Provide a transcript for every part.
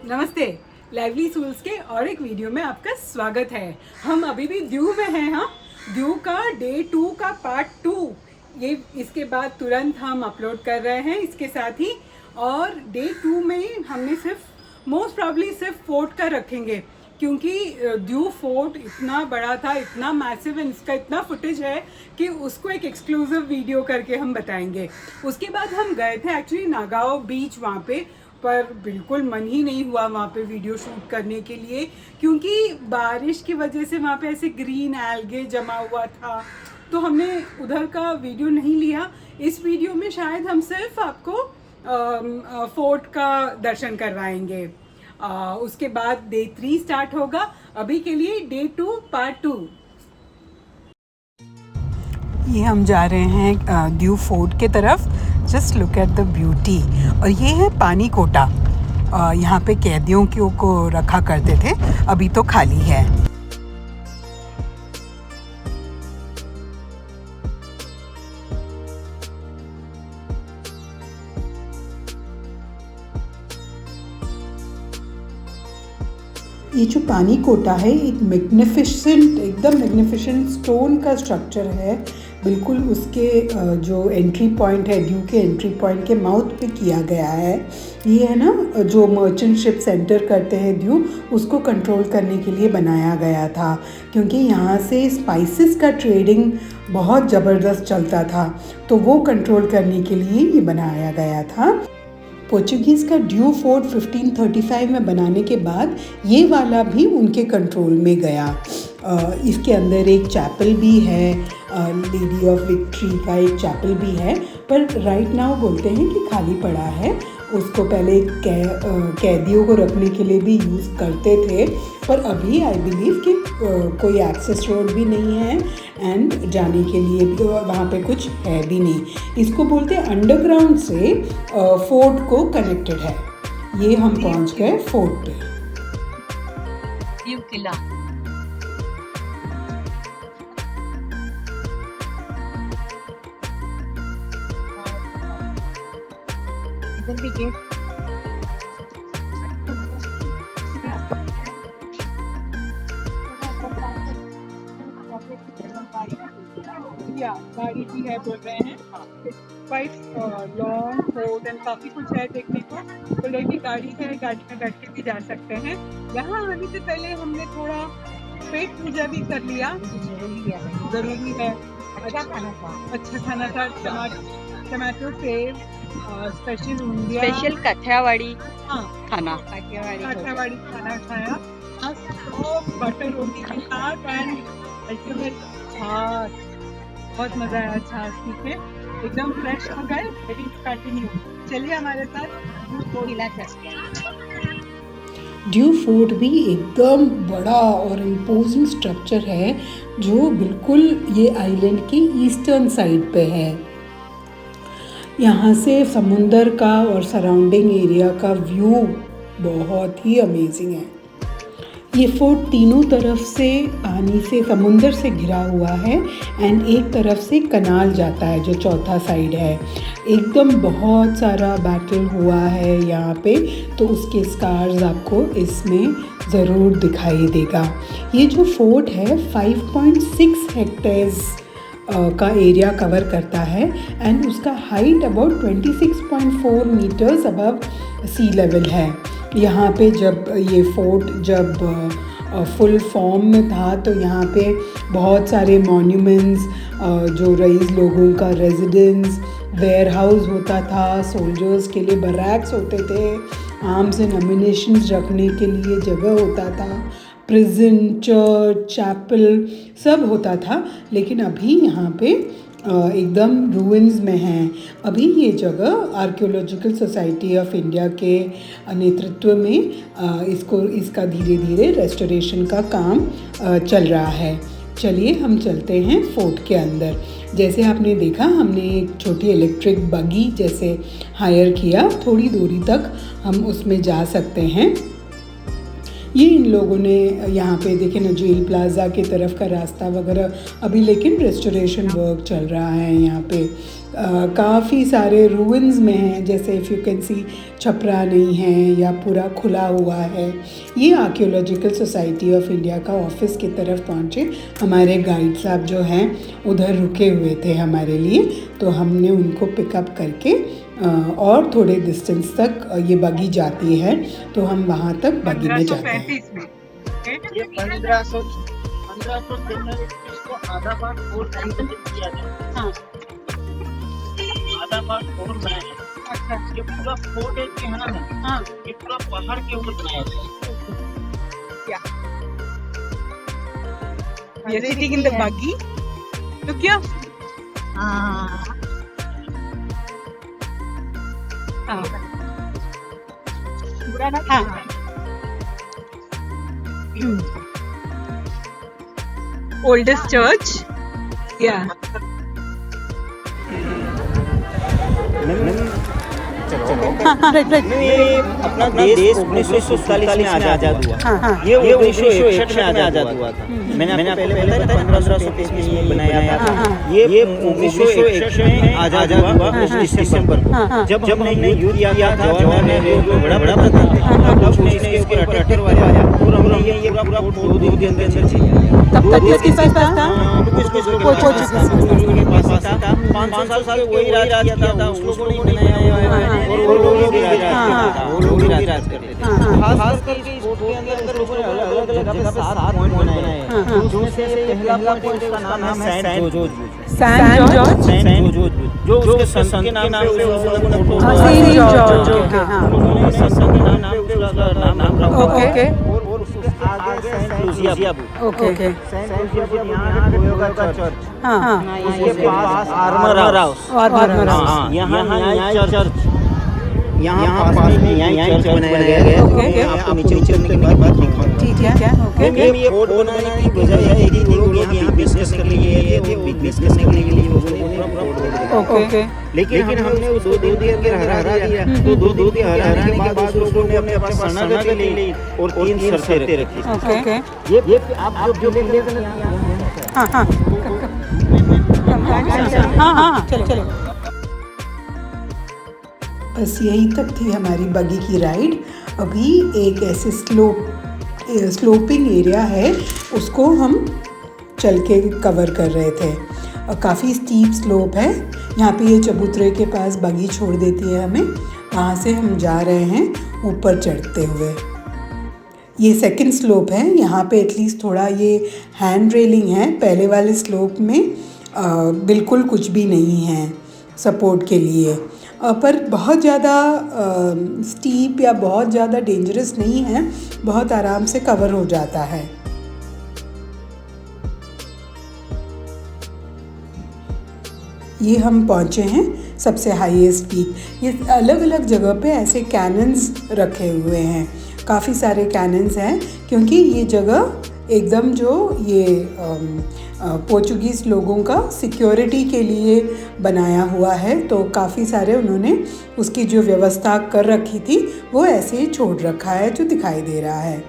नमस्ते। लाइवली सूल्स के और एक वीडियो में आपका स्वागत है। हम अभी भी द्यू में हैं। हाँ, द्यू का डे 2 का पार्ट 2 ये इसके बाद तुरंत हम अपलोड कर रहे हैं इसके साथ ही। और डे 2 में हमने सिर्फ मोस्ट प्रॉब्ली सिर्फ फोर्ट का रखेंगे, क्योंकि द्यू फोर्ट इतना बड़ा था, इतना मैसिव, इसका इतना फुटेज है कि उसको एक एक्सक्लूसिव वीडियो करके हम बताएंगे। उसके बाद हम गए थे एक्चुअली नागाओ बीच, वहाँ पे पर बिल्कुल मन ही नहीं हुआ वहाँ पे वीडियो शूट करने के लिए, क्योंकि बारिश की वजह से वहाँ पे ऐसे ग्रीन एल्गे जमा हुआ था, तो हमने उधर का वीडियो नहीं लिया। इस वीडियो में शायद हम सिर्फ आपको फोर्ट का दर्शन करवाएंगे। उसके बाद डे 3 स्टार्ट होगा। अभी के लिए डे 2 पार्ट 2। ये हम जा रहे हैं द्यू फोर्ट के तरफ। Just look at the beauty. और ये है पानी कोटा। यहाँ पे कैदियों को रखा करते थे, अभी तो खाली है। ये जो पानी कोटा है एक मैग्निफिसेंट, एकदम मैग्निफिसेंट स्टोन का स्ट्रक्चर है। बिल्कुल उसके जो एंट्री पॉइंट है, ड्यू के एंट्री पॉइंट के माउथ पे किया गया है। ये है ना जो मर्चेंट शिप सेंटर करते हैं ड्यू, उसको कंट्रोल करने के लिए बनाया गया था, क्योंकि यहाँ से स्पाइसेस का ट्रेडिंग बहुत ज़बरदस्त चलता था, तो वो कंट्रोल करने के लिए ये बनाया गया था। पोर्चुगीज़ का ड्यू फोर्ट 1535 में बनाने के बाद ये वाला भी उनके कंट्रोल में गया। इसके अंदर एक चैपल भी है, लेडी ऑफ विक्ट्री का एक चैपल भी है, पर राइट नाउ बोलते हैं कि खाली पड़ा है। उसको पहले कैदियों को रखने के लिए भी यूज़ करते थे, पर अभी आई बिलीव कि कोई एक्सेस रोड भी नहीं है एंड जाने के लिए भी वहाँ पे कुछ है भी नहीं। इसको बोलते हैं अंडरग्राउंड से फोर्ट को कनेक्टेड है। ये हम पहुँच गए फोर्ट पे। द्यू किला। इधर भी गेट। गाड़ी भी है बोल रहे हैं। क्वाइट लॉन्ग रोड एंड काफ़ी कुछ है देखने को, तो लेकिन गाड़ी है, गाड़ी में बैठ के भी जा सकते हैं। यहाँ आने से पहले हमने थोड़ा पेट पूजा भी कर लिया, ज़रूरी है। अच्छा खाना था। अच्छा खाना था। Tomato sev, special India, special Kathiawadi हाँ खाना। काठियावाड़ी खाना खाया। बटर रोटी के साथ एंड अल्टीमेट छाछ। बहुत मज़ा आया छाछ पी के, एकदम फ्रेश हो गए। लेकिन कंटिन्यू चलिए हमारे साथ। किला ड्यू फोर्ट भी एकदम बड़ा और इम्पोजिंग स्ट्रक्चर है, जो बिल्कुल ये आइलैंड की ईस्टर्न साइड पे है। यहाँ से समुंदर का और सराउंडिंग एरिया का व्यू बहुत ही अमेजिंग है। ये फोर्ट तीनों तरफ से पानी से, समुंदर से घिरा हुआ है एंड एक तरफ से कनाल जाता है जो चौथा साइड है। एकदम बहुत सारा बैटल हुआ है यहाँ पे, तो उसके स्कार्स आपको इसमें ज़रूर दिखाई देगा। ये जो फोर्ट है 5.6 हेक्टेयर्स का एरिया कवर करता है एंड उसका height about 26.4 metres above sea level है। यहाँ पे जब ये फोर्ट जब फुल फॉर्म में था, तो यहाँ पे बहुत सारे मॉन्यूमेंट्स, जो रईस लोगों का रेजिडेंस, वेयर हाउस होता था, सोल्जर्स के लिए बैरक्स होते थे, आर्म्स एंड एम्युनिशंस रखने के लिए जगह होता था, प्रिजन, चर्च, चैपल सब होता था। लेकिन अभी यहाँ पे एकदम रूइंस में हैं। अभी ये जगह आर्कियोलॉजिकल सोसाइटी ऑफ इंडिया के नेतृत्व में इसका धीरे धीरे रेस्टोरेशन का काम चल रहा है। चलिए हम चलते हैं फोर्ट के अंदर। जैसे आपने देखा, हमने एक छोटी इलेक्ट्रिक बगी जैसे हायर किया, थोड़ी दूरी तक हम उसमें जा सकते हैं। ये इन लोगों ने यहाँ पे देखे ना, जेल प्लाज़ा की तरफ का रास्ता वगैरह अभी लेकिन रेस्टोरेशन वर्क चल रहा है यहाँ पे। काफ़ी सारे रूइंस में हैं, जैसे if you can see Chhapra नहीं है या पूरा खुला हुआ है। ये आर्कियोलॉजिकल सोसाइटी ऑफ इंडिया का ऑफिस की तरफ पहुँचे। हमारे गाइड साहब जो हैं उधर रुके हुए थे हमारे लिए, तो हमने उनको पिकअप करके और थोड़े डिस्टेंस तक ये बगी जाती है, तो हम वहाँ तक बगी में जाते हैं। 1535 में ये 1593 को आधा पार्ट और किया गया। हाँ, आधा पार्ट और बनाया गया। अच्छा, ये पूरा फोर्ट एक है ना, हाँ, ये पूरा पहाड़ के ऊपर बनाया गया। क्या ये सिटिंग इन द बग्गी तो क्या? हाँ, हाँ, बुरा ना, हाँ, oldest church, yeah. ये अपना देश 1947 में आजाद हुआ। ये 1961 में आजाद हुआ था। मैंने आपको पहले बताया था 1530 में ये बनाया था। ये 1961 में आजाद हुआ 19 दिसंबर को। जब हमने युद्ध किया था, जवाहरलाल नेहरू बड़ा प्रधान थे, तब उसने इसके ऊपर अटैक करवाया और हमने ये पूरा 2 दिन के अंदर चाहिए। तब तक किसके पास था? पोर्चुगीज के पास था। 500 साल वही राज किया था, उस लोगों ने बनाया है और वो लोग ही राज करते थे। खास करके इस फोर्ट के अंदर लोगों ने अलग-अलग जगह पे 7 पॉइंट बनाए हैं। उसमें से पहला पॉइंट का नाम है सेंट जॉर्ज, जो उसके संत के नाम पे उस लोगों ने फोटो सेंट जॉर्ज, उन्होंने संत के नाम पे उसका नाम रखा। और उसके आगे Saint Lucia, okay, Saint Lucia यहाँ गोयोगा का चर्च, उसके पास आर्मर हाउस, यहाँ न्याय चर्च, यहाँ पास में न्याय चर्च बनाया गया है। आपको नीचे चलने के बाद दिखाऊंगा। ठीक है, ओके। ये फोर्ट बनाने की वजह यह है कि लोग यहाँ बिजनेस करने के लिए थे, वो बिजनेस करने के लिए लोगों ने पूरा फोर्ट बनाया। ओके, लेकिन हमने वो 2 दिन के अंदर हरा दिया, तो 2 दिन हराने के बाद उस लोगों ने अपने पास शरणागत ले ली और 3 शर्तें रखी। ओके, ये आप जो ले हाँ, चलो। बस यही तक थी हमारी बगी की राइड। अभी एक ऐसे स्लोपिंग एरिया है, उसको हम चल के कवर कर रहे थे। काफ़ी स्टीप स्लोप है, यहाँ पे ये चबूतरे के पास बगी छोड़ देती है हमें, वहाँ से हम जा रहे हैं ऊपर चढ़ते हुए। ये सेकंड स्लोप है, यहाँ पे एटलीस्ट थोड़ा ये हैंड रेलिंग है। पहले वाले स्लोप में बिल्कुल कुछ भी नहीं है सपोर्ट के लिए, पर बहुत ज़्यादा स्टीप या बहुत ज़्यादा डेंजरस नहीं है, बहुत आराम से कवर हो जाता है। ये हम पहुँचे हैं सबसे हाईएस्ट पीक। ये अलग अलग जगह पे ऐसे कैनन्स रखे हुए हैं, काफ़ी सारे कैनन्स हैं, क्योंकि ये जगह एकदम जो ये पोर्चुगीज़ लोगों का सिक्योरिटी के लिए बनाया हुआ है, तो काफ़ी सारे उन्होंने उसकी जो व्यवस्था कर रखी थी वो ऐसे ही छोड़ रखा है, जो दिखाई दे रहा है।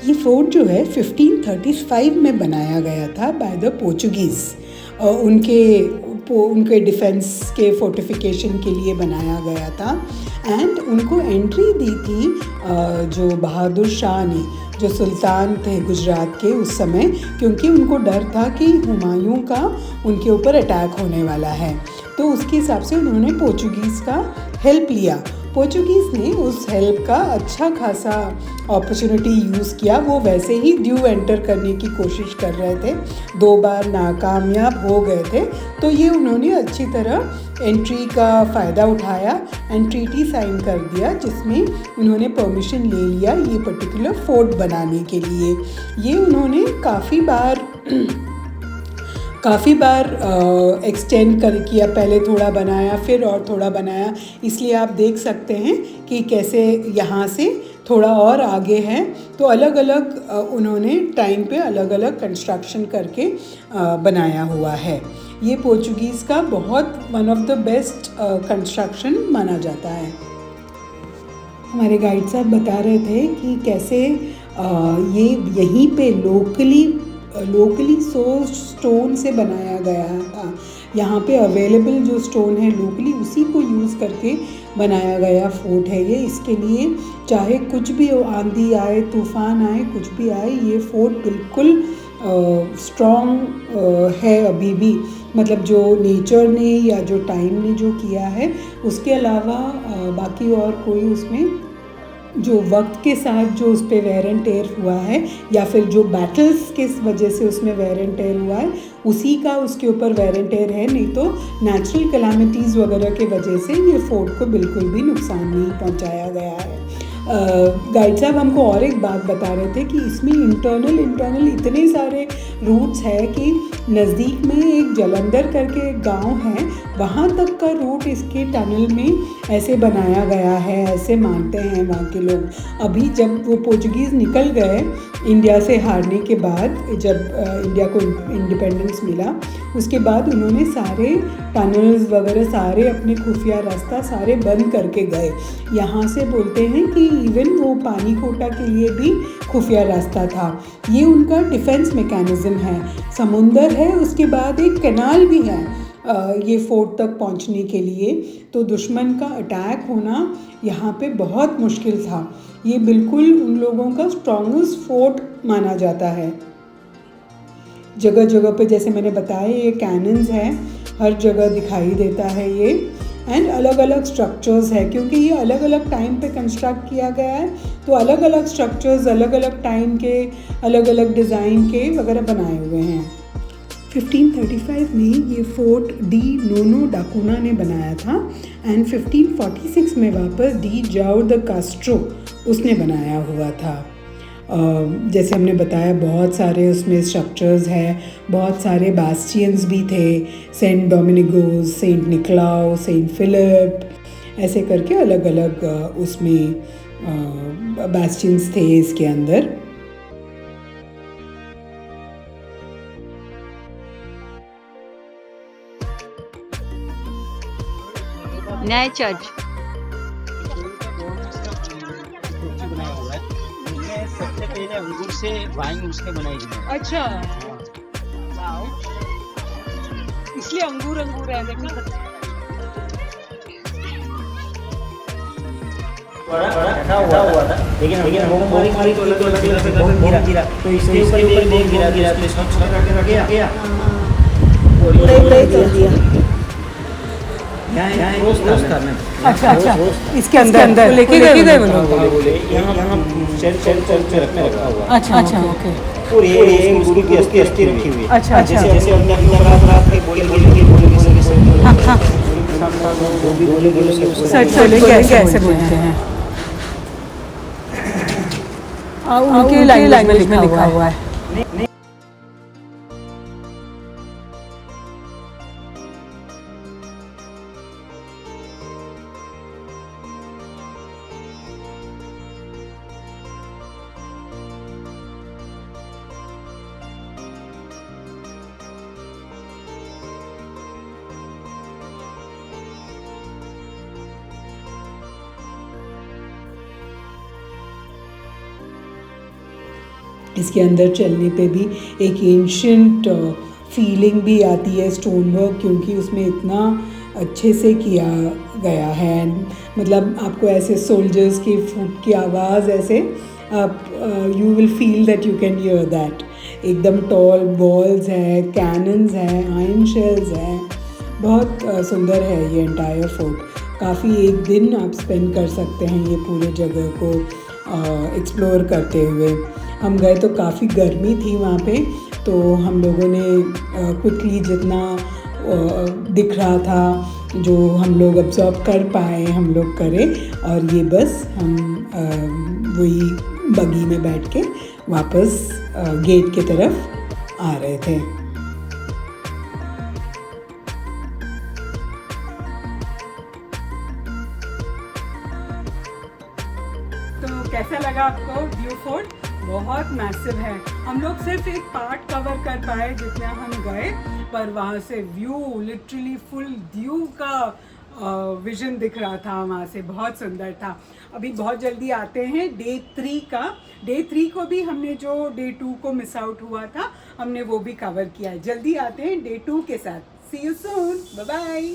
ये फोर्ट जो है 1535 में बनाया गया था बाय द पोर्चुगीज़, उनके डिफेंस के फोर्टिफिकेशन के लिए बनाया गया था। एंड उनको एंट्री दी थी जो बहादुर शाह ने, जो सुल्तान थे गुजरात के उस समय, क्योंकि उनको डर था कि हुमायूं का उनके ऊपर अटैक होने वाला है, तो उसके हिसाब से उन्होंने पोर्चुगीज़ का हेल्प लिया। पोर्चुगीज़ ने उस हेल्प का अच्छा खासा अपॉर्चुनिटी यूज़ किया। वो वैसे ही ड्यू एंटर करने की कोशिश कर रहे थे, 2 बार नाकामयाब हो गए थे, तो ये उन्होंने अच्छी तरह एंट्री का फ़ायदा उठाया एंड ट्रीटी साइन कर दिया, जिसमें उन्होंने परमिशन ले लिया ये पर्टिकुलर फोर्ट बनाने के लिए। ये उन्होंने काफ़ी बार एक्सटेंड कर किया, पहले थोड़ा बनाया फिर और थोड़ा बनाया, इसलिए आप देख सकते हैं कि कैसे यहाँ से थोड़ा और आगे है। तो अलग अलग उन्होंने टाइम पे अलग अलग कंस्ट्रक्शन करके बनाया हुआ है। ये पोर्चुगीज़ का बहुत one of the best construction माना जाता है। हमारे गाइड साहब बता रहे थे कि कैसे ये यहीं पे लोकली सोर्स्ड स्टोन से बनाया गया था। यहाँ पे अवेलेबल जो स्टोन है लोकली उसी को यूज़ करके बनाया गया फोर्ट है ये। इसके लिए चाहे कुछ भी आंधी आए, तूफान आए, कुछ भी आए, ये फोर्ट बिल्कुल स्ट्रॉन्ग है अभी भी। मतलब जो नेचर ने या जो टाइम ने जो किया है उसके अलावा बाकी और कोई उसमें जो वक्त के साथ जो उस पर वेयर एंड टेयर हुआ है या फिर जो बैटल्स के वजह से उसमें वेयर एंड टेयर हुआ है उसी का उसके ऊपर वेयर एंड टेयर है, नहीं तो नेचुरल कैलामिटीज़ वगैरह के वजह से ये फोर्ट को बिल्कुल भी नुकसान नहीं पहुंचाया गया है। गाइड साहब हमको और एक बात बता रहे थे कि इसमें इंटरनल इतने सारे रूट्स है कि नज़दीक में एक जलंधर करके एक गांव है, वहाँ तक का रूट इसके टनल में ऐसे बनाया गया है, ऐसे मानते हैं वहाँ के लोग। अभी जब वो पोर्चुगीज़ निकल गए इंडिया से हारने के बाद, जब इंडिया को इंडिपेंडेंस मिला उसके बाद उन्होंने सारे टनल्स वगैरह सारे अपने खुफिया रास्ता सारे बंद करके गए। यहाँ से बोलते हैं कि इवन वो पानी कोटा के लिए भी खुफिया रास्ता था। ये उनका डिफेंस मैकेनिज़्म है। समुंदर है, उसके बाद एक कैनाल भी है ये फोर्ट तक पहुंचने के लिए। तो दुश्मन का अटैक होना यहाँ पे बहुत मुश्किल था। ये बिल्कुल उन लोगों का स्ट्रॉन्गेस्ट फोर्ट माना जाता है। जगह जगह पे जैसे मैंने बताया ये कैनन्स है, हर जगह दिखाई देता है ये। एंड अलग अलग स्ट्रक्चर्स है क्योंकि ये अलग अलग टाइम पे कंस्ट्रक्ट किया गया है, तो अलग अलग स्ट्रक्चर्स अलग अलग टाइम के अलग अलग डिज़ाइन के वगैरह बनाए हुए हैं। 1535 में ये फोर्ट डी नोनो डाकुना ने बनाया था एंड 1546 में वापस डी जाओ द कास्ट्रो उसने बनाया हुआ था। जैसे हमने बताया बहुत सारे उसमें स्ट्रक्चर्स हैं, बहुत सारे बास्टियंस भी थे, सेंट डोमिनिगोस, सेंट निकलाउ, सेंट फिलिप, ऐसे करके अलग अलग उसमें बास्टियंस थे इसके अंदर। नया चर्च सबसे पहले अंगूर से वाइन उसने बनाई गई। अच्छा, वाओ, इसलिए अंगूर है देखना। बड़ा हुआ था लेकिन हमारी तो अलग गिरा तो इसके ऊपर देख गिरा तो इसको छोटा गया और ये अच्छा इसके अंदर लेके गए वो लोग यहाँ चल रखा हुआ। अच्छा ओके। और ये गुरु की अस्थि रखी हुई है। अच्छा जैसे अपने रात में बोले कैसे बोलते हैं उनके लैंग्वेज में लिखा हुआ है। इसके अंदर चलने पे भी एक एंशिएंट फीलिंग भी आती है स्टोन वर्क, क्योंकि उसमें इतना अच्छे से किया गया है। मतलब आपको ऐसे सोल्जर्स की फुट की आवाज़ ऐसे आप you will feel that you can hear that. एकदम टॉल वॉल्स है, कैनन्स है, आयरन शेल्स है, बहुत सुंदर है ये एंटायर फोर्ट। काफ़ी एक दिन आप स्पेंड कर सकते हैं ये पूरे जगह को एक्सप्लोर करते हुए। हम गए तो काफ़ी गर्मी थी वहाँ पे, तो हम लोगों ने क्विकली जितना दिख रहा था जो हम लोग अब्जॉर्ब कर पाए हम लोग करें, और ये बस हम वही बगी में बैठ के वापस गेट की तरफ आ रहे थे। कैसा लगा आपको व्यू फोर्ट? बहुत मैसिव है। हम लोग सिर्फ एक पार्ट कवर कर पाए जितना हम गए, पर वहाँ से व्यू लिटरली फुल व्यू का विजन दिख रहा था वहाँ से, बहुत सुंदर था। अभी बहुत जल्दी आते हैं डे 3 का। डे 3 को भी हमने जो डे 2 को मिस आउट हुआ था, हमने वो भी कवर किया है। जल्दी आते हैं डे 2 के साथ। सी यू सून, बाय बाय।